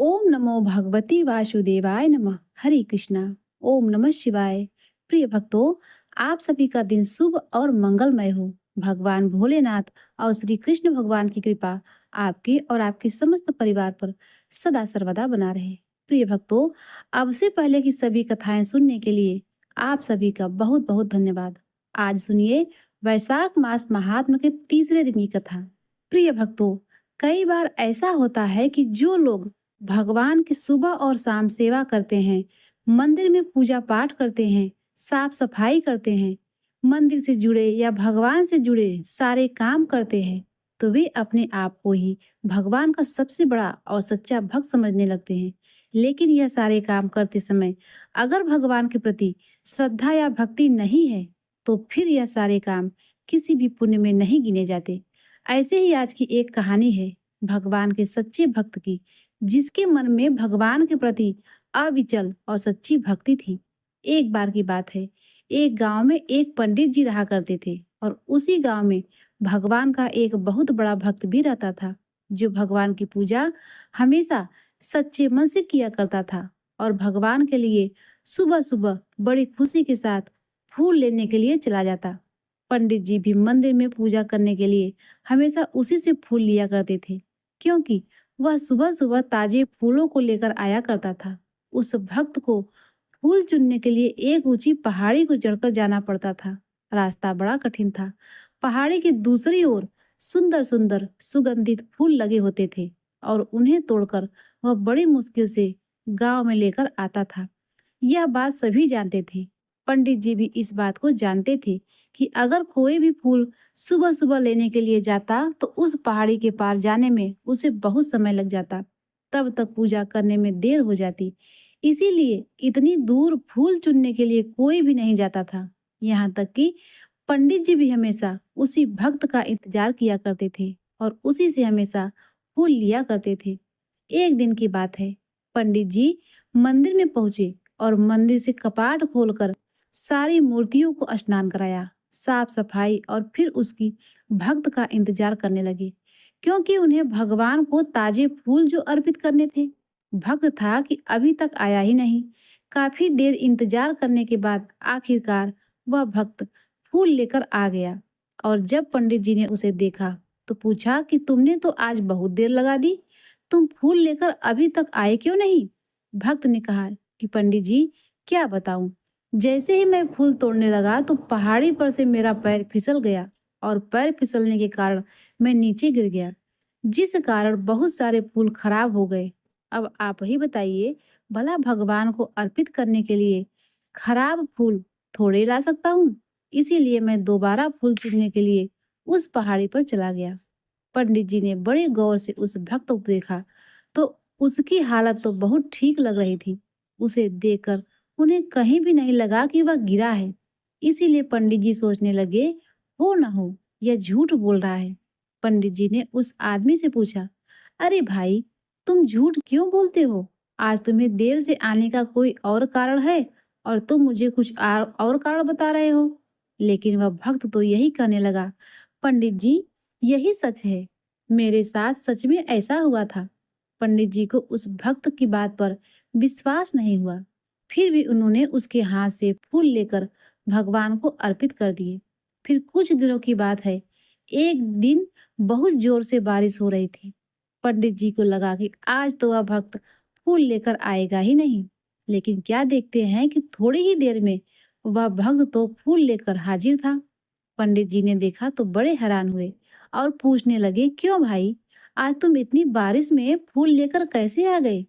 ओम नमो भगवती वासुदेवाय नमः। हरे कृष्णा। ओम नमः शिवाय। प्रिय भक्तों, आप सभी का दिन शुभ और मंगलमय हो। भगवान भोलेनाथ और श्री कृष्ण भगवान की कृपा आपके और आपके समस्त परिवार पर सदा सर्वदा बना रहे। प्रिय भक्तों, अब से पहले की सभी कथाएं सुनने के लिए आप सभी का बहुत बहुत धन्यवाद। आज सुनिए वैशाख मास महात्म के तीसरे दिन की कथा। प्रिय भक्तों, कई बार ऐसा होता है कि जो लोग भगवान की सुबह और शाम सेवा करते हैं, मंदिर में पूजा पाठ करते हैं, साफ सफाई करते हैं, मंदिर से जुड़े या भगवान से जुड़े सारे काम करते हैं, तो वे अपने आप को ही भगवान का सबसे बड़ा और सच्चा भक्त समझने लगते हैं। लेकिन यह सारे काम करते समय अगर भगवान के प्रति श्रद्धा या भक्ति नहीं है, तो फिर यह सारे काम किसी भी पुण्य में नहीं गिने जाते। ऐसे ही आज की एक कहानी है भगवान के सच्चे भक्त की, जिसके मन में भगवान के प्रति अविचल और सच्ची भक्ति थी। एक बार की बात है, एक गांव में एक पंडित जी रहा करते थे और उसी गांव में भगवान का एक बहुत बड़ा भक्त भी रहता था, जो भगवान की पूजा हमेशा सच्चे मन से किया करता था और भगवान के लिए सुबह सुबह बड़ी खुशी के साथ फूल लेने के लिए चला जाता। पंडित जी भी मंदिर में पूजा करने के लिए हमेशा उसी से फूल लिया करते थे, क्योंकि वह सुबह सुबह ताजे फूलों को लेकर आया करता था। उस भक्त को फूल चुनने के लिए एक ऊंची पहाड़ी को चढ़कर जाना पड़ता था। रास्ता बड़ा कठिन था। पहाड़ी की दूसरी ओर सुंदर सुंदर सुगंधित फूल लगे होते थे और उन्हें तोड़कर वह बड़ी मुश्किल से गांव में लेकर आता था। यह बात सभी जानते थे। पंडित जी भी इस बात को जानते थे कि अगर कोई भी फूल सुबह सुबह लेने के लिए जाता तो उस पहाड़ी के पार जाने में उसे बहुत समय लग जाता, तब तक पूजा करने में देर हो जाती। इसीलिए इतनी दूर फूल चुनने के लिए कोई भी नहीं जाता था। यहाँ तक कि पंडित जी भी हमेशा उसी भक्त का इंतजार किया करते थे और उसी से हमेशा फूल लिया करते थे। एक दिन की बात है, पंडित जी मंदिर में पहुंचे और मंदिर से कपाट खोलकर सारी मूर्तियों को स्नान कराया, साफ सफाई और फिर उसकी भक्त का इंतजार करने लगे, क्योंकि उन्हें भगवान को ताजे फूल जो अर्पित करने थे। भक्त था कि अभी तक आया ही नहीं। काफी देर इंतजार करने के बाद आखिरकार वह भक्त फूल लेकर आ गया और जब पंडित जी ने उसे देखा तो पूछा कि तुमने तो आज बहुत देर लगा दी, तुम फूल लेकर अभी तक आए क्यों नहीं? भक्त ने कहा कि पंडित जी, क्या बताऊं, जैसे ही मैं फूल तोड़ने लगा तो पहाड़ी पर से मेरा पैर फिसल गया और पैर फिसलने के कारण मैं नीचे गिर गया, जिस कारण बहुत सारे फूल खराब हो गए। अब आप ही बताइए, भला भगवान को अर्पित करने के लिए खराब फूल थोड़े ला सकता हूँ? इसीलिए मैं दोबारा फूल चुनने के लिए उस पहाड़ी पर चला गया। पंडित जी ने बड़े गौर से उस भक्त को देखा तो उसकी हालत तो बहुत ठीक लग रही थी। उसे देखकर उन्हें कहीं भी नहीं लगा कि वह गिरा है। इसीलिए पंडित जी सोचने लगे, हो न हो यह झूठ बोल रहा है। पंडित जी ने उस आदमी से पूछा, अरे भाई, तुम झूठ क्यों बोलते हो? आज तुम्हें देर से आने का कोई और कारण है और तुम मुझे कुछ और कारण बता रहे हो। लेकिन वह भक्त तो यही कहने लगा, पंडित जी, यही सच है, मेरे साथ सच में ऐसा हुआ था। पंडित जी को उस भक्त की बात पर विश्वास नहीं हुआ। फिर भी उन्होंने उसके हाथ से फूल लेकर भगवान को अर्पित कर दिए। फिर कुछ दिनों की बात है, एक दिन बहुत जोर से बारिश हो रही थी। पंडित जी को लगा कि आज तो वह भक्त फूल लेकर आएगा ही नहीं। लेकिन क्या देखते हैं कि थोड़ी ही देर में वह भक्त तो फूल लेकर हाजिर था। पंडित जी ने देखा तो बड़े हैरान हुए और पूछने लगे, क्यों भाई, आज तुम इतनी बारिश में फूल लेकर कैसे आ गए?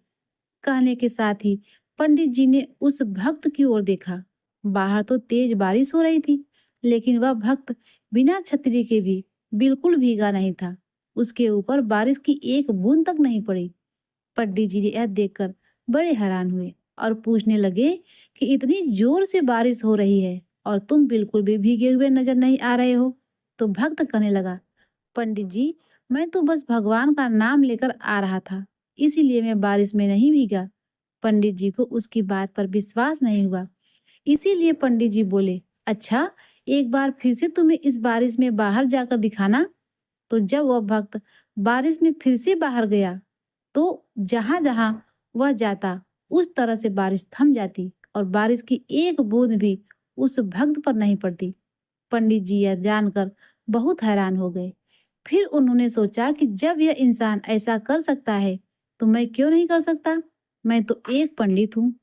कहने के साथ ही पंडित जी ने उस भक्त की ओर देखा। बाहर तो तेज बारिश हो रही थी, लेकिन वह भक्त बिना छतरी के भी बिल्कुल भीगा नहीं था। उसके ऊपर बारिश की एक बूंद तक नहीं पड़ी। पंडित जी यह देखकर बड़े हैरान हुए और पूछने लगे कि इतनी जोर से बारिश हो रही है और तुम बिल्कुल भी भीगे हुए नजर नहीं आ रहे हो। तो भक्त कहने लगा, पंडित जी, मैं तो बस भगवान का नाम लेकर आ रहा था, इसीलिए मैं बारिश में नहीं भीगा। पंडित जी को उसकी बात पर विश्वास नहीं हुआ। इसीलिए पंडित जी बोले, अच्छा, एक बार फिर से तुम्हें इस बारिश में बाहर जाकर दिखाना। तो जब वह भक्त बारिश में फिर से बाहर गया तो जहां जहां वह जाता उस तरह से बारिश थम जाती और बारिश की एक बूंद भी उस भक्त पर नहीं पड़ती। पंडित जी यह जानकर बहुत हैरान हो गए। फिर उन्होंने सोचा कि जब यह इंसान ऐसा कर सकता है, तो मैं क्यों नहीं कर सकता? मैं तो एक पंडित हूँ।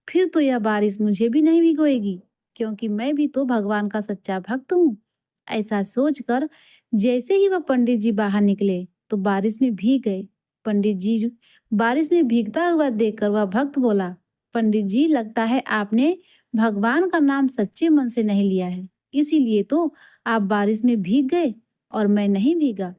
फिर तो यह बारिश मुझे भी नहीं भिगोएगी, क्योंकि मैं भी तो भगवान का सच्चा भक्त हूँ। ऐसा सोचकर जैसे ही वह पंडित जी बाहर निकले, तो बारिश में भीग गए। पंडित जी बारिश में भीगता हुआ देखकर वह भक्त बोला, पंडित जी, लगता है आपने भगवान का नाम सच्चे मन से नहीं लिया है, इसीलिए तो आप बारिश में भीग गए और मैं नहीं भीगा।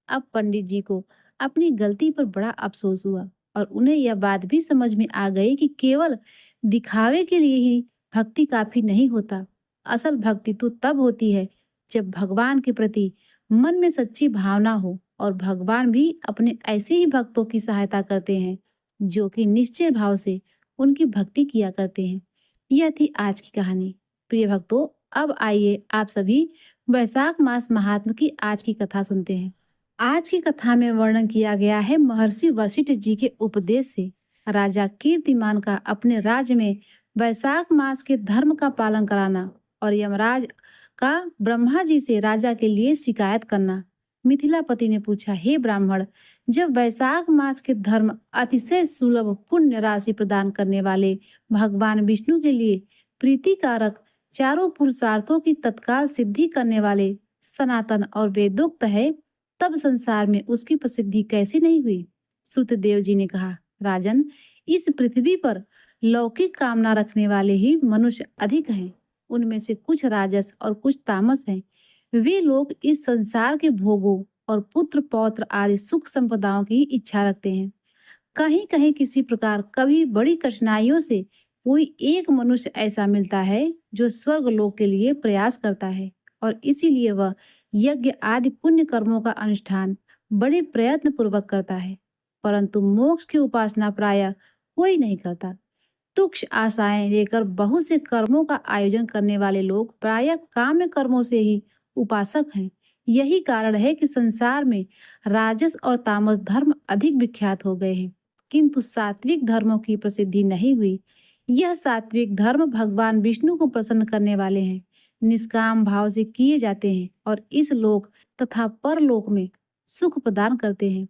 अब पंडित जी को अपनी गलती पर बड़ा अफसोस हुआ और उन्हें यह बात भी समझ में आ गई कि केवल दिखावे के लिए ही भक्ति काफी नहीं होता। असल भक्ति तो तब होती है जब भगवान के प्रति मन में सच्ची भावना हो, और भगवान भी अपने ऐसे ही भक्तों की सहायता करते हैं जो कि निश्चय भाव से उनकी भक्ति किया करते हैं। यह थी आज की कहानी। प्रिय भक्तों, अब आइए आप सभी वैशाख मास महात्म की आज की कथा सुनते हैं। आज की कथा में वर्णन किया गया है महर्षि वशिष्ठ जी के उपदेश से राजा कीर्तिमान का अपने राज्य में वैशाख मास के धर्म का पालन कराना और यमराज का ब्रह्मा जी से राजा के लिए शिकायत करना। मिथिलापति ने पूछा, हे ब्राह्मण, जब वैशाख मास के धर्म अतिशय सुलभ पुण्य राशि प्रदान करने वाले भगवान विष्णु के लिए प्रीतिकारक चारों पुरुषार्थों की तत्काल सिद्धि करने वाले सनातन और वेदोक्त है, तब संसार में उसकी प्रसिद्धि कैसे नहीं हुई? श्रुतदेव जी ने कहा, राजन, इस पृथ्वी पर लौकिक कामना रखने वाले ही मनुष्य अधिक हैं। उनमें से कुछ राजस और कुछ तामस हैं। वे लोग इस संसार के भोगों और पुत्र पौत्र आदि सुख संपदाओं की इच्छा रखते हैं। कहीं कहीं किसी प्रकार कभी बड़ी कठिनाइयों से कोई एक मनुष्य ऐसा मिलता है जो स्वर्ग लोक के लिए प्रयास करता है, और इसीलिए वह यज्ञ आदि पुण्य कर्मों का अनुष्ठान बड़े प्रयत्न पूर्वक करता है, परंतु मोक्ष की उपासना प्रायः कोई नहीं करता। तुक्ष आशाएं लेकर बहुत से कर्मों का आयोजन करने वाले लोग प्रायः काम्य कर्मों से ही उपासक हैं। यही कारण है कि संसार में राजस और तामस धर्म अधिक विख्यात हो गए हैं, किंतु सात्विक धर्मों की प्रसिद्धि नहीं हुई। यह सात्विक धर्म भगवान विष्णु को प्रसन्न करने वाले हैं, निष्काम भाव से किए जाते हैं और इस लोक तथा परलोक में सुख प्रदान करते हैं।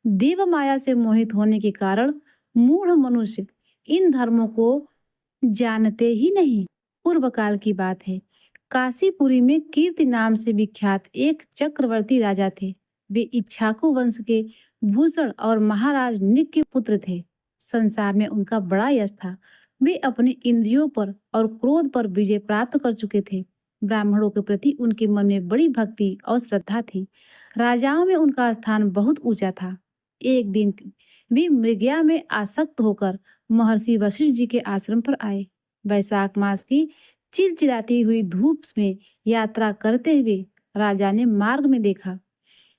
देव माया से मोहित होने के कारण मूढ़ मनुष्य इन धर्मों को जानते ही नहीं। पूर्व काल की बात है, काशीपुरी में कीर्ति नाम से विख्यात एक चक्रवर्ती राजा थे। वे इक्ष्वाकु वंश के भूषण और महाराज निक के पुत्र थे। संसार में उनका बड़ा यश था। वे अपने इंद्रियों पर और क्रोध पर विजय प्राप्त कर चुके थे। ब्राह्मणों के प्रति उनके मन में बड़ी भक्ति और श्रद्धा थी। राजाओं में उनका स्थान बहुत ऊंचा था। एक दिन वे मृगया में आसक्त होकर महर्षि वशिष्ठ जी के आश्रम पर आए। वैशाख मास की चिलचिलाती हुई धूप में यात्रा करते हुए राजा ने मार्ग में देखा,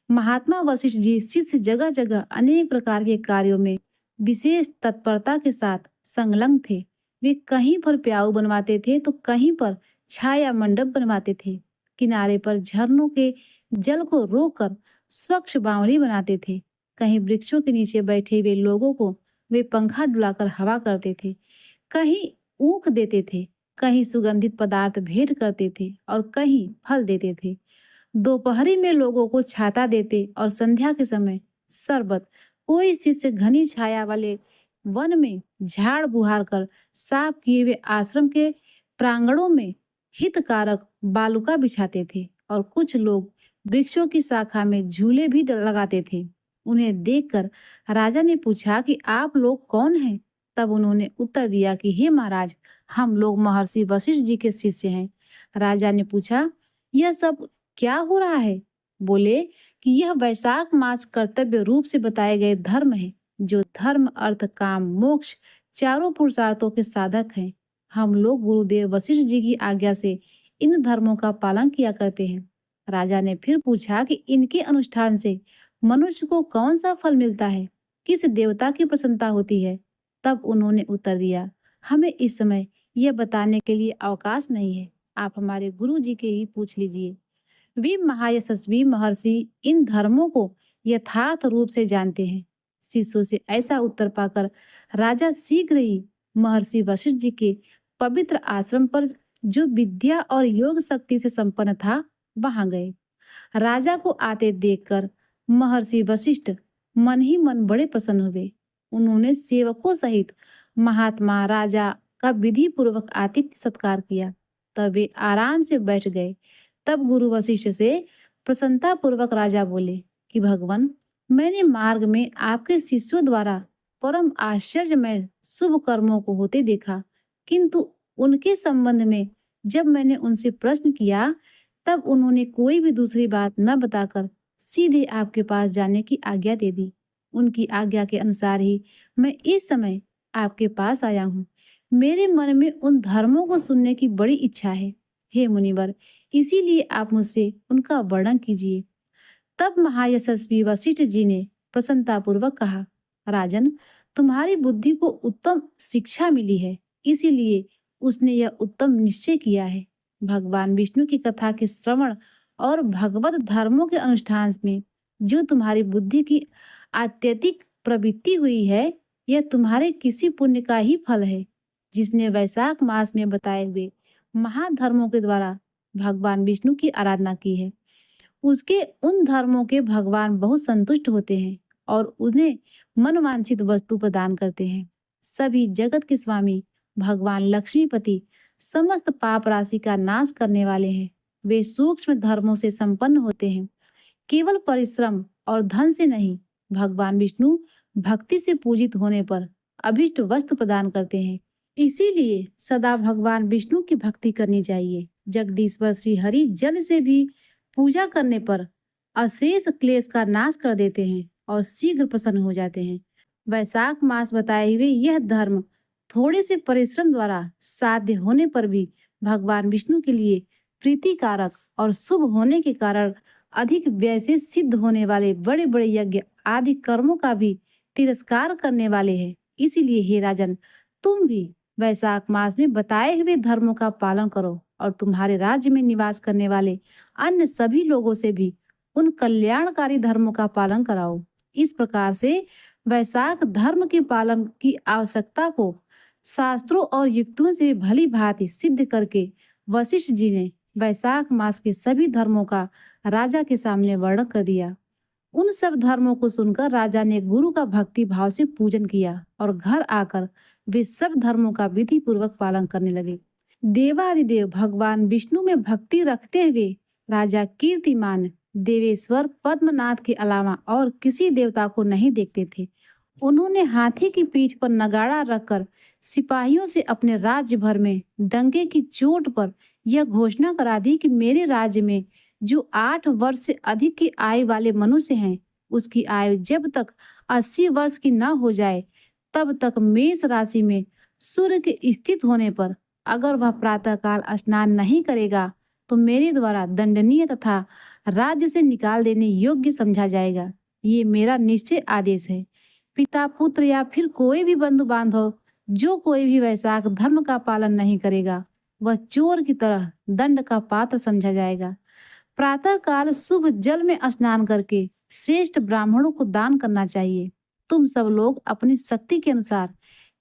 महात्मा वशिष्ठ जी शिष्य जगह जगह अनेक प्रकार के कार्यों में विशेष तत्परता के साथ संलग्न थे। वे कहीं पर प्याऊ बनवाते थे तो कहीं पर छाया मंडप बनवाते थे। किनारे पर झरनों के जल को रोककर स्वच्छ बावड़ी बनाते थे। कहीं वृक्षों के नीचे बैठे हुए लोगों को वे पंखा डुलाकर हवा करते थे। कहीं ऊख देते थे, कहीं सुगंधित पदार्थ भेंट करते थे और कहीं फल देते थे। दोपहरी में लोगों को छाता देते और संध्या के समय शरबत। कोई शिष्य घनी छाया वाले वन में झाड़ बुहार कर साफ किए हुए आश्रम के प्रांगणों में हितकारक बालुका बिछाते थे और कुछ लोग वृक्षों की शाखा में झूले भी लगाते थे। उन्हें देखकर राजा ने पूछा कि आप लोग कौन हैं? तब उन्होंने उत्तर दिया कि हे महाराज, हम लोग महर्षि वशिष्ठ जी के शिष्य हैं। राजा ने पूछा, यह सब क्या हो रहा है? बोले कि यह वैशाख मास कर्तव्य रूप से बताए गए धर्म है, जो धर्म अर्थ काम मोक्ष चारों पुरुषार्थों के साधक हैं। हम लोग गुरुदेव वशिष्ठ जी की आज्ञा से इन धर्मों का पालन किया करते हैं। राजा ने फिर पूछा कि इनके अनुष्ठान से मनुष्य को कौन सा फल मिलता है, किस देवता की प्रसन्नता होती है? तब उन्होंने उत्तर दिया, हमें इस समय यह बताने के लिए अवकाश नहीं है, आप हमारे गुरु जी के ही पूछ लीजिए। वे महायशस्वी महर्षि इन धर्मों को यथार्थ रूप से जानते हैं। शिष्यों से ऐसा उत्तर पाकर राजा शीघ्र ही महर्षि वशिष्ठ जी के पवित्र आश्रम पर, जो विद्या और योग शक्ति से संपन्न था, वहां गए। राजा को आते देखकर महर्षि वशिष्ठ मन ही मन बड़े प्रसन्न हुए। उन्होंने सेवकों सहित महात्मा राजा का विधि पूर्वक आतिथ्य सत्कार किया। तब वे आराम से बैठ गए। तब गुरु वशिष्ठ से प्रसन्नता पूर्वक राजा बोले कि भगवान, मैंने मार्ग में आपके शिष्यों द्वारा परम आश्चर्यमय शुभ कर्मों को होते देखा, किंतु उनके संबंध में जब मैंने उनसे प्रश्न किया, तब उन्होंने कोई भी दूसरी बात न बताकर सीधे आपके पास जाने की आज्ञा दे दी। उनकी आज्ञा के अनुसार ही मैं इस समय आपके पास आया हूँ। मेरे मन में उन धर्मों को सुनने की बड़ी इच्छा है, हे मुनिवर, इसीलिए आप मुझसे उनका वर्णन कीजिए। तब महायशस्वी वशिष्ठ जी ने प्रसन्नतापूर्वक कहा, राजन, तुम्हारी बुद्धि को उत्तम शिक्षा मिली है, इसीलिए उसने यह उत्तम निश्चय किया है। भगवान विष्णु की कथा के श्रवण और भगवत धर्मों के अनुष्ठान में जो तुम्हारी बुद्धि की अत्यधिक प्रवृत्ति हुई है, यह तुम्हारे किसी पुण्य का ही फल है, जिसने वैशाख मास में बताए हुए महाधर्मों के द्वारा भगवान विष्णु की आराधना की है। उसके उन धर्मों के भगवान बहुत संतुष्ट होते हैं और उन्हें मनवांछित वस्तु प्रदान करते हैं। सभी जगत के स्वामी भगवान लक्ष्मीपति समस्त पाप राशि का नाश करने वाले हैं। वे सूक्ष्म धर्मों से संपन्न होते हैं। केवल परिश्रम और धन से नहीं, भगवान विष्णु भक्ति से पूजित होने पर अभिष्ट वस्तु प्रदान करते हैं। इसीलिए सदा भगवान विष्णु की भक्ति करनी चाहिए। जगदीश्वर श्री हरि जल से भी पूजा करने पर अशेष क्लेश का नाश कर देते हैं और शीघ्र प्रसन्न हो जाते हैं। वैशाख मास बताए हुए यह धर्म थोड़े से परिश्रम द्वारा साध्य होने पर भी भगवान विष्णु के लिए प्रीतिकारक और शुभ होने के कारण अधिक व्यय से सिद्ध होने वाले बड़े बड़े यज्ञ आदि कर्मों का भी तिरस्कार करने वाले हैं। इसीलिए हे राजन, तुम भी वैशाख मास में बताए हुए धर्मों का पालन करो और तुम्हारे राज्य में निवास करने वाले अन्य सभी लोगों से भी उन कल्याणकारी धर्मों का पालन कराओ। इस प्रकार से वैशाख धर्म के पालन की आवश्यकता को शास्त्रों और युक्तियों से भली भांति सिद्ध करके वशिष्ठ जी ने वैशाख मास के सभी धर्मों का राजा के सामने वर्णन कर दिया। उन सब धर्मों को सुनकर राजा ने गुरु का भक्ति भाव से पूजन किया और घर आकर वे सब धर्मों का विधि पूर्वक पालन करने लगे। देवादिदेव भगवान विष्णु में भक्ति रखते हुए राजा कीर्तिमान देवेश्वर पद्मनाथ के अलावा और किसी देवता को नहीं देखते थे। उन्होंने हाथी की पीठ पर नगाड़ा रखकर सिपाहियों से अपने राज्य भर में डंके की चोट पर यह घोषणा करा दी कि मेरे राज्य में जो 8 वर्ष से अधिक की आयु वाले मनुष्य हैं, उसकी आयु जब तक 80 वर्ष की न हो जाए, तब तक मेष राशि में सूर्य के स्थित होने पर अगर वह प्रातःकाल स्नान नहीं करेगा तो मेरे द्वारा दंडनीय तथा राज्य से निकाल देने योग्य समझा जाएगा। ये मेरा निश्चय आदेश है। पिता पुत्र या फिर कोई भी बंधु बांधव जो कोई भी वैशाख धर्म का पालन नहीं करेगा, वह चोर की तरह दंड का पात्र समझा जाएगा। प्रातःकाल शुभ जल में स्नान करके श्रेष्ठ ब्राह्मणों को दान करना चाहिए। तुम सब लोग अपनी शक्ति के अनुसार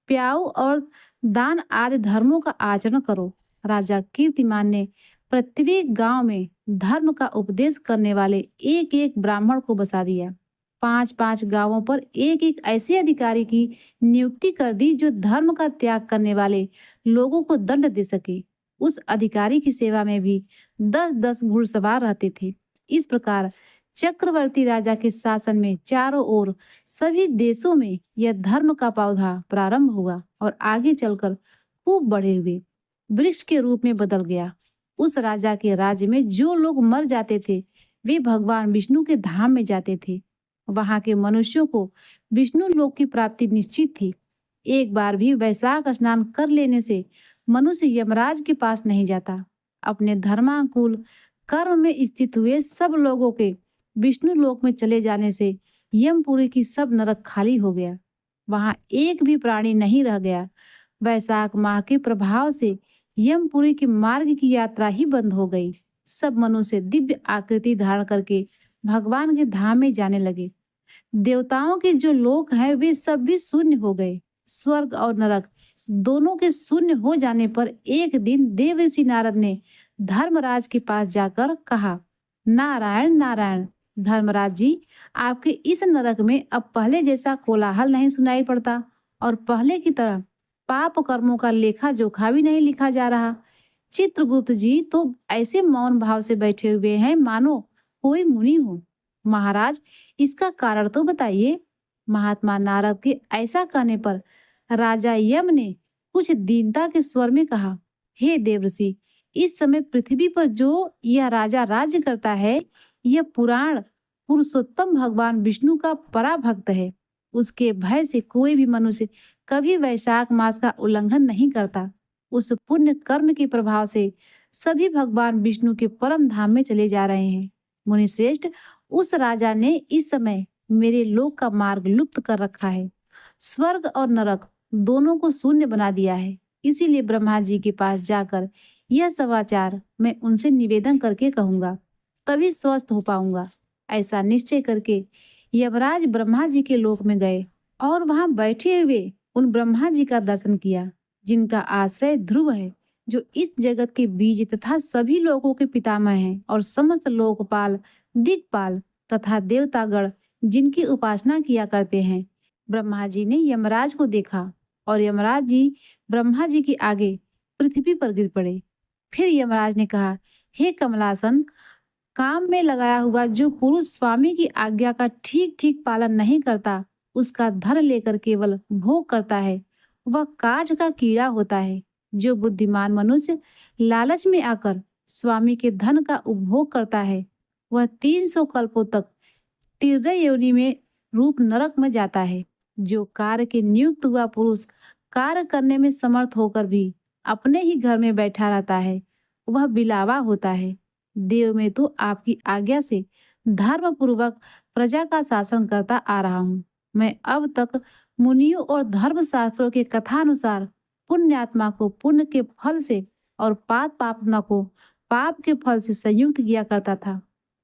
प्याऊ और दान आदि धर्मों का आचरण करो। राजा कीर्तिमान ने प्रत्येक गांव में धर्म का उपदेश करने वाले एक एक ब्राह्मण को बसा दिया। 5-5 गांवों पर एक एक ऐसे अधिकारी की नियुक्ति कर दी जो धर्म का त्याग करने वाले लोगों को दंड दे सके। उस अधिकारी की सेवा में भी 10-10 घुड़सवार रहते थे। इस प्रकार चक्रवर्ती राजा के शासन में चारों ओर सभी देशों में यह धर्म का पौधा प्रारंभ हुआ और आगे चलकर खूब बढ़े हुए वृक्ष के रूप में बदल गया। उस राजा के राज्य में जो लोग मर जाते थे वे भगवान विष्णु के धाम में जाते थे। वहां के मनुष्यों को विष्णु लोक की प्राप्ति निश्चित थी। एक बार भी वैशाख स्नान कर लेने से मनुष्य यमराज के पास नहीं जाता। अपने धर्मानुकूल कर्म में स्थित हुए सब लोगों के विष्णु लोक में चले जाने से यमपुरी की सब नरक खाली हो गया। वहां एक भी प्राणी नहीं रह गया। वैशाख माह के प्रभाव से यमपुरी के मार्ग की यात्रा ही बंद हो गई। सब मनुष्य दिव्य आकृति धारण करके भगवान के धाम में जाने लगे। देवताओं के जो लोक हैं वे सब भी शून्य हो गए। स्वर्ग और नरक दोनों के शून्य हो जाने पर एक दिन देवर्षि नारद ने धर्मराज के पास जाकर कहा, नारायण नारायण, धर्मराज जी, आपके इस नरक में अब पहले जैसा कोलाहल नहीं सुनाई पड़ता और पहले की तरह पाप कर्मों का लेखा जोखा भी नहीं लिखा जा रहा। चित्रगुप्त जी तो ऐसे मौन भाव से बैठे हुए हैं मानो कोई मुनि हो। महाराज, इसका कारण तो बताइए। महात्मा नारद के ऐसा कहने पर राजा यम ने कुछ दीनता के स्वर में कहा, हे देवर्षि, इस समय पृथ्वी पर जो यह राजा राज्य करता है, यह पुराण पुरुषोत्तम भगवान विष्णु का परा भक्त है। उसके भय से कोई भी मनुष्य कभी वैशाख मास का उल्लंघन नहीं करता। उस पुण्य कर्म के प्रभाव से सभी भगवान विष्णु के परम धाम में चले जा रहे हैं। मुनिश्रेष्ठ, उस राजा ने इस समय मेरे लोक का मार्ग लुप्त कर रखा है। स्वर्ग और नरक दोनों को शून्य बना दिया है। इसीलिए ब्रह्मा जी के पास जाकर यह समाचार मैं उनसे निवेदन करके कहूंगा, तभी स्वस्थ हो पाऊंगा। ऐसा निश्चय करके यमराज ब्रह्मा जी के लोक में गए और वहां बैठे हुए उन ब्रह्मा जी का दर्शन किया, जिनका आश्रय ध्रुव है, जो इस जगत के बीज तथा सभी लोगों के पितामह हैं और समस्त लोकपाल, दिक्पाल तथा देवतागण जिनकी उपासना किया करते हैं। ब्रह्मा जी ने यमराज को देखा और यमराज जी ब्रह्मा जी के आगे पृथ्वी पर गिर पड़े। फिर यमराज ने कहा, हे कमलासन, काम में लगाया हुआ जो पुरुष स्वामी की आज्ञा का ठीक ठीक पालन नहीं करता, उसका धन लेकर केवल भोग करता है, वह काठ का कीड़ा होता है। जो बुद्धिमान मनुष्य लालच में आकर स्वामी के धन का उपभोग करता है, वह 300 कल्पों तक तिर्य योनि में रूप नरक में जाता है। जो कार्य के नियुक्त हुआ पुरुष कार्य करने में समर्थ होकर भी अपने ही घर में बैठा रहता है, वह बिलावा होता है। देव में तो आपकी आज्ञा से धर्म पूर्वक प्रजा का शासन करता आ रहा हूँ। मैं अब तक मुनियों और धर्म शास्त्रों के कथानुसार पुण्यात्मा को पुण्य के फल से और पापात्मा को पाप के फल से संयुक्त किया करता था,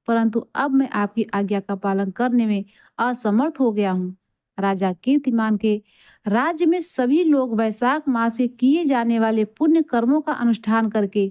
परंतु अब मैं आपकी आज्ञा का पालन करने में असमर्थ हो गया हूँ। राजा कीर्तिमान के राज्य में सभी लोग वैशाख मास के किए जाने वाले पुण्य कर्मों का अनुष्ठान करके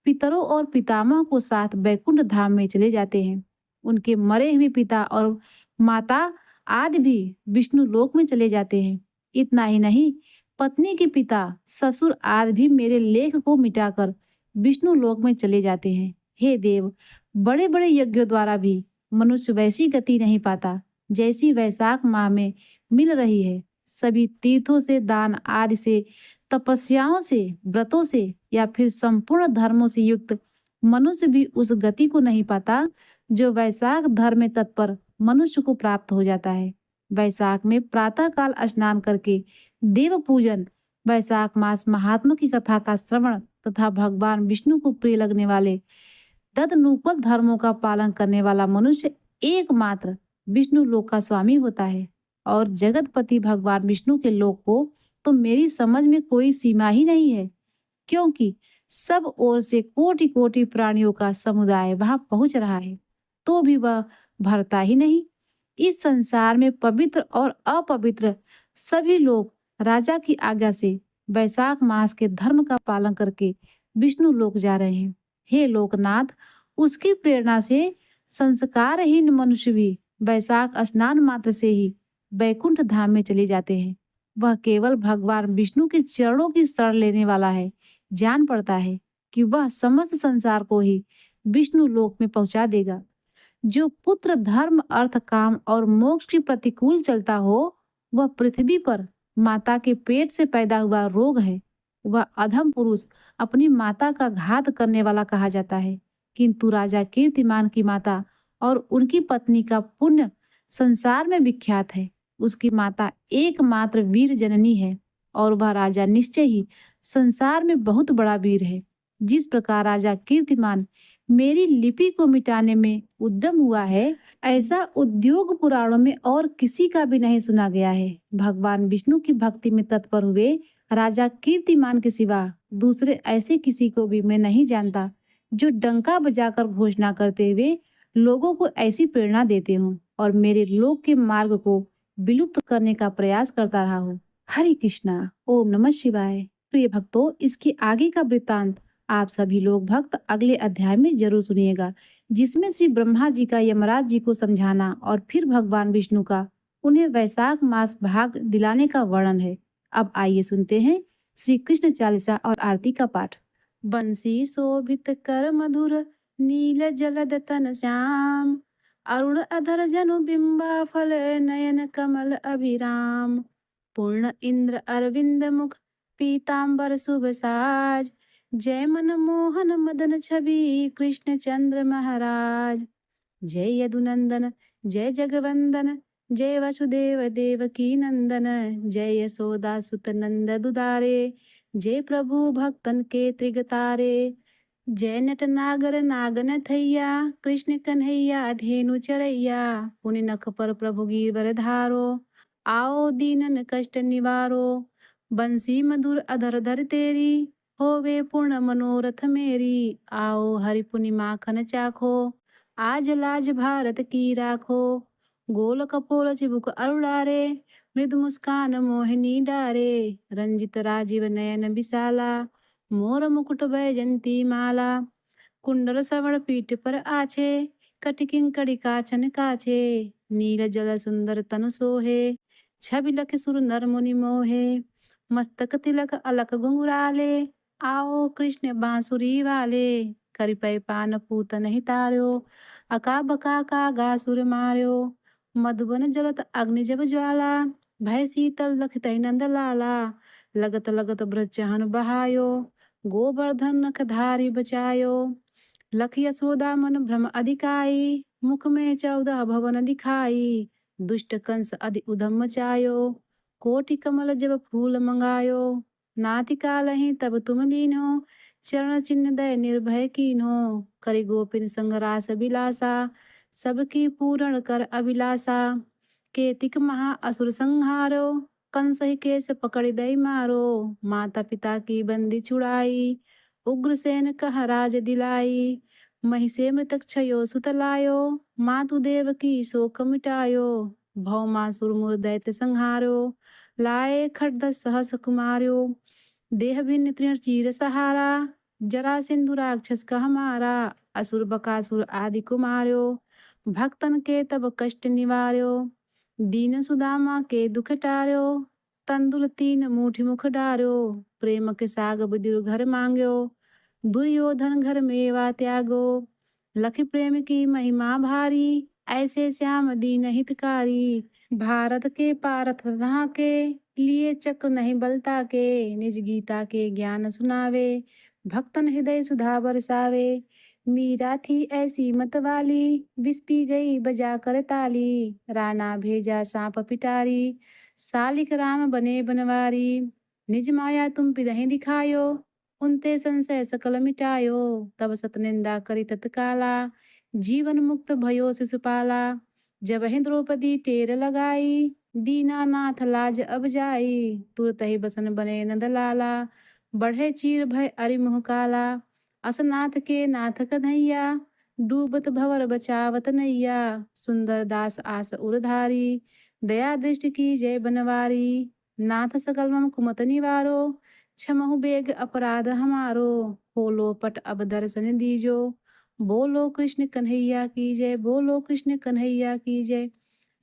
पितरों और पितामह को साथ बैकुंठ धाम में चले जाते हैं। उनके मरे हुए पिता और माता आदि भी विष्णु लोक में चले जाते हैं। इतना ही नहीं, पत्नी के पिता, ससुर आदि भी मेरे लेख को मिटाकर विष्णु लोक में चले जाते हैं। हे देव, बड़े बड़े यज्ञों द्वारा भी मनुष्य वैसी गति नहीं पाता जैसी वैशाख माह में मिल रही है। सभी तीर्थों से, दान आदि से, तपस्याओं से, व्रतों से या फिर संपूर्ण धर्मों से युक्त मनुष्य भी उस गति को नहीं पाता जो वैशाख धर्म में तत्पर मनुष्य को प्राप्त हो जाता है। वैशाख में प्रातः काल स्नान करके देव पूजन, वैशाख मास महात्मा की कथा का श्रवण तथा भगवान विष्णु को प्रिय लगने वाले तदनुकूल धर्मों का पालन करने वाला मनुष्य एकमात्र विष्णु लोक का स्वामी होता है। और जगतपति भगवान विष्णु के लोक को तो मेरी समझ में कोई सीमा ही नहीं है, क्योंकि सब ओर से कोटि कोटि प्राणियों का समुदाय वहां पहुंच रहा है, तो भी वह भरता ही नहीं। इस संसार में पवित्र और अपवित्र सभी लोग राजा की आज्ञा से वैशाख मास के धर्म का पालन करके विष्णु लोक जा रहे हैं। हे लोकनाथ, उसकी प्रेरणा से संस्कारहीन मनुष्य भी वैशाख स्नान मात्र से ही बैकुंठ धाम में चले जाते हैं। वह केवल भगवान विष्णु के चरणों की शरण लेने वाला है, जान पड़ता है कि वह समस्त संसार को ही विष्णु लोक में पहुंचा देगा। जो पुत्र धर्म, अर्थ, काम और मोक्ष के प्रतिकूल चलता हो, वह पृथ्वी पर माता के पेट से पैदा हुआ रोग है। वह अधम पुरुष अपनी माता का घात करने वाला कहा जाता है। किंतु राजा कीर्तिमान की माता और उनकी पत्नी का पुण्य संसार में विख्यात है। उसकी माता एकमात्र वीर जननी है और वह राजा निश्चय ही संसार में बहुत बड़ा वीर है। जिस प्रकार राजा कीर्तिमान मेरी लिपि को मिटाने में उद्यम हुआ है, ऐसा उद्योग पुराणों में और किसी का भी नहीं सुना गया है। भगवान विष्णु की भक्ति में तत्पर हुए राजा कीर्तिमान के सिवा दूसरे ऐसे किसी को भी मैं नहीं जानता जो डंका बजाकर घोषणा करते हुए लोगों को ऐसी प्रेरणा देते हों। और मेरे लोक के मार्ग को विलुप्त करने का प्रयास करता रहा हूँ। हरे कृष्णा। ओम नमः शिवाय। प्रिय भक्तों, इसके आगे का वृत्तांत आप सभी लोग भक्त अगले अध्याय में जरूर सुनिएगा, जिसमें श्री ब्रह्मा जी का यमराज जी को समझाना और फिर भगवान विष्णु का उन्हें वैशाख मास भाग दिलाने का वर्णन है। अब आइए सुनते हैं श्री कृष्ण चालीसा और आरती का पाठ। बंसी शोभित कर मधुर नील जलद तन श्याम, अरुण अधर जनु बिंबा फल नयन कमल अभिराम, पूर्ण इंद्र अरविंद मुख पीतांबर शुभ साज, जय मन मोहन मदन छवि कृष्ण चंद्र महाराज, जय यदुनंदन जय जगवंदन, जय वसुदेव देवकी नंदन, जय यशोदा सुत नंद दुदारे, जय प्रभु भक्तन के त्रिगतारे, जय नट नागर नागन थैया, कृष्ण कन्हैया धेनु चरैया, पुनि नख पर प्रभु गिरवर धारो, आओ दीनन कष्ट निवारो, बंसी मधुर अधर धर तेरी, होवे पूर्ण मनोरथ मेरी, आओ हरि पुनि माखन चाखो, आज लाज भारत की राखो, गोल कपोल चिबुक अरुड़ारे, मृदु मुस्कान मोहिनी डारे, रंजित राजीव नयन विशाला, मोर मुकुट बैजंती माला, कुंडल श्रवण पीठ पर आछे, कटिकिंग कड़ी काचन काछे, नील जल सुंदर तनु सोहे, छवि लख सुर नर मुनि मोहे, मस्तक तिलक अलक घुंघराले, आओ कृष्ण बांसुरी वाले, करिपै पान पूतन हितार्यो, अका बका का गासुर मार्यो, मधुबन जलत अग्नि जब ज्वाला, भय शीतल लखतै नंद लाला, लगत लगत ब्रजहन बहायो, गोवर्धन नख धारी बचायो, लख यशोदा मन भ्रम अधिकाई, मुख में 14 भवन दिखाई, दुष्ट कंस अधि उधम मचायो, कोटि कमल जब फूल मंगायो, नाति कालहि तब तुम लीनो, चरण चिन्ह दय निर्भय कीन्हो, करि गोपिन संग रास बिलासा, सबकी पूर्ण कर अभिलाषा, केतिक महा असुर संहारो, कंस ही केस पकड़ दई मारो, माता पिता की बंदी छुड़ाई, उग्रसेन कह राज दिलाई, महिषे मृतक क्षयो सुत लायो, मातु देव की शोक मिटायो, भौमासुर मुर दैत्य संहारो, लाए खड्ग सहस कुमार्यो, देह भिन्न तृण चीर सहारा, जरा सिंधु राक्षस कह मारा, असुर बकासुर आदि कुमार्यो, भक्तन के तब कष्ट निवार्यो, दीन सुदामा के दुख टार्यो, तंदुल 3 मुठी मुख डार्यो, प्रेम के साग बदिर घर मांग्यो, दुर्योधन घर मेवा त्यागो, लखी प्रेम की महिमा भारी, ऐसे श्याम दीन हितकारी, भारत के पारथ तहाँ के, लिए चक्र नहीं बलता के, निज गीता के ज्ञान सुनावे, भक्तन हृदय सुधा बरसावे, मीरा थी ऐसी मत वाली, विष पी गई बजा कर ताली, राणा भेजा सांप पिटारी, सालिक राम बने बनवारी, निज माया तुम पिदहि दिखायो, उनते संशय सकल मिटायो, तब सत निंदा करी तत्काला, जीवन मुक्त भयो शिशुपाला, जब ही द्रौपदी टेर लगाई, दीनानाथ लाज अब जाई, तुरत ही बसन बने नंद लाला, बढ़े चीर भय अरि मुह काला, असनाथ के नाथ कन्हैया, डूबत भवर बचावत नैया, सुंदर दास आस उरधारी, दया दृष्टि की जय बनवारी, नाथ सकल मम कुमत निवारो, क्षमहु बेग अपराध हमारो, होलो पट अब दर्शन दीजो, बोलो कृष्ण कन्हैया की जय, बोलो कृष्ण कन्हैया की जय।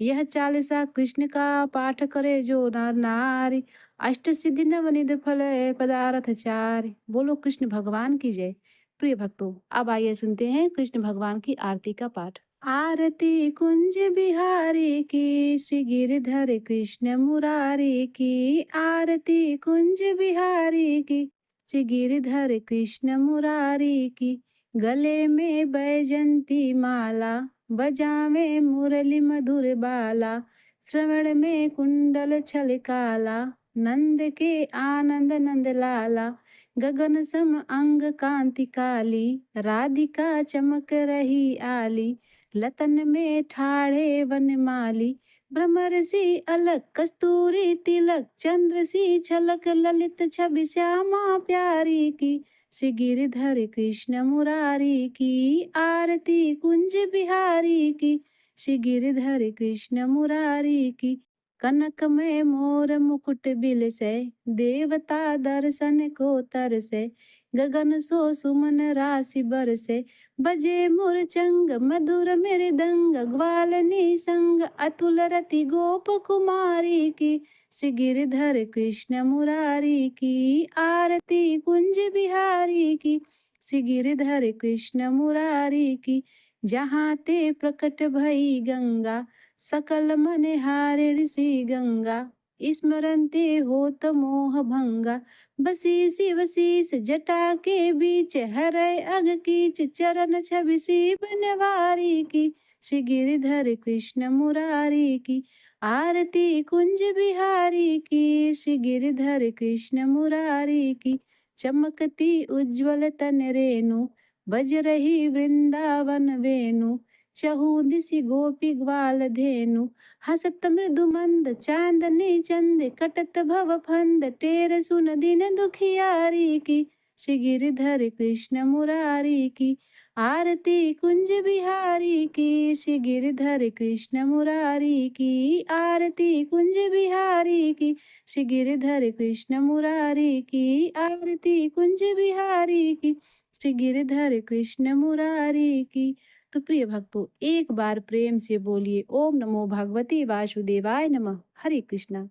यह चालीसा कृष्ण का पाठ करे जो नर नारी, अष्ट सिद्धि नवनिध फल पदार्थ चारि, बोलो कृष्ण भगवान की जय। प्रिय भक्तों, अब आइए सुनते हैं कृष्ण भगवान की आरती का पाठ। आरती कुंज बिहारी की, श्री गिरधर कृष्ण मुरारी की, आरती कुंज बिहारी की, श्री गिरधर कृष्ण मुरारी की, गले में बैजंती माला, बजावे मुरली मधुर बाला, श्रवण में कुंडल छल काला, नंद के आनंद नंद लाला, गगन सम अंग कांति काली, राधिका चमक रही आली, लतन में ठाढ़े वनमाली, भ्रमर सी अलक कस्तूरी तिलक, चंद्र सी छलक ललित छवि श्यामा प्यारी की, श्री गिरधर कृष्ण मुरारी की, आरती कुंज बिहारी की, श्री गिरधर कृष्ण मुरारी की। कनक में मोर मुकुट बिलसे, देवता दर्शन को तरसे। गगन सो सुमन राशि बरसे, बजे मुरचंग मधुर मृदंग। ग्वाल निसंग अतुल रति गोप कुमारी की। श्री गिरधर कृष्ण मुरारी की, आरती कुंज बिहारी की। श्री गिरधर कृष्ण मुरारी की, जहाँ ते प्रकट भई गंगा। सकल मन हारिणी श्री गंगा, स्मरन्ते होत मोह भंगा। बसी शिव शीस जटा के बीच, हरै अग कीच चरण छवि श्री बनवारी की। श्री गिरधर कृष्ण मुरारी की, आरती कुंज बिहारी की। श्री गिरधर कृष्ण मुरारी की, चमकती उज्ज्वल तन रेणु। बज रही वृंदावन वेणु, चहु दिशि गोपी ग्वाल धेनु। हसत मृदु मंद चांदनी चंद, कटत भव फंद टेर सुन दिन दुखियारी की। श्री गिरधर कृष्ण मुरारी की, आरती कुंज बिहारी की। श्री गिरधर कृष्ण मुरारी की, आरती कुंज बिहारी की। श्री गिरधर कृष्ण मुरारी की, आरती कुंज बिहारी की। श्री गिरधर कृष्ण मुरारी की। तो प्रिय भक्तों, एक बार प्रेम से बोलिए ओम नमो भगवते वासुदेवाय नमः। हरे कृष्णा।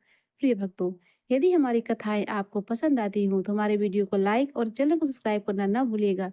प्रिय भक्तों, यदि हमारी कथाएं आपको पसंद आती हों तो हमारे वीडियो को लाइक और चैनल को सब्सक्राइब करना न भूलिएगा।